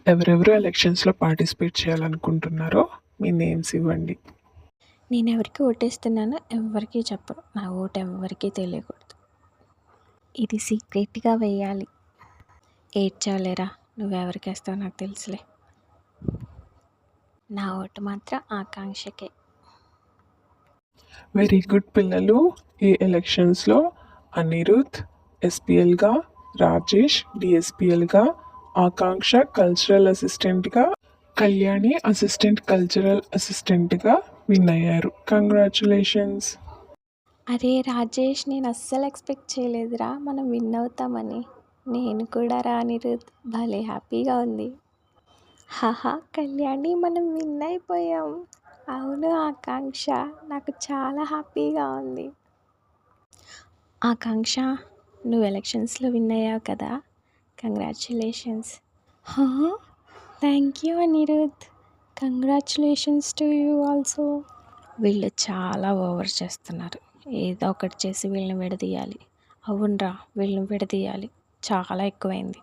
ఎవరెవరు ఎలక్షన్స్లో పార్టిసిపేట్ చేయాలనుకుంటున్నారో మీ నేమ్స్ ఇవ్వండి. నేను ఎవరికి ఓటేస్తున్నానో ఎవరికి చెప్పను. నా ఓటు ఎవరికి తెలియకూడదు. ఇది సీక్రెట్గా వేయాలి. ఏడ్చాలేరా, నువ్వెవరికి వేస్తావు నాకు తెలుసులే. నా ఓటు మాత్రం ఆకాంక్షకే. వెరీ గుడ్ పిల్లలు. ఈ ఎలక్షన్స్లో అనిరుద్ ఎస్పీఎల్గా, రాజేష్ డిఎస్పీఎల్గా, ఆకాంక్ష కల్చరల్ అసిస్టెంట్గా, కళ్యాణి అసిస్టెంట్ కల్చరల్ అసిస్టెంట్గా విన్ అయ్యారు. కంగ్రాచులేషన్స్. అరే రాజేష్, నేను అస్సలు ఎక్స్పెక్ట్ చేయలేదురా మనం విన్ అవుతామని. నేను కూడా రా అనిరుద్, భలే హ్యాపీగా ఉంది. హహా కళ్యాణి, మనం విన్ అయిపోయాం. అవును ఆకాంక్ష, నాకు చాలా హ్యాపీగా ఉంది. ఆకాంక్ష, నువ్వు ఎలక్షన్స్లో విన్ అయ్యావు కదా, congratulations. Thank you Anirudh, congratulations to you also. వీళ్ళు చాలా ఓవర్ చేస్తున్నారు. ఏదో ఒకటి చేసి వీళ్ళని విడదీయాలి. అవునరా, వీళ్ళని విడదీయాలి. చాలా ఎక్కువైంది.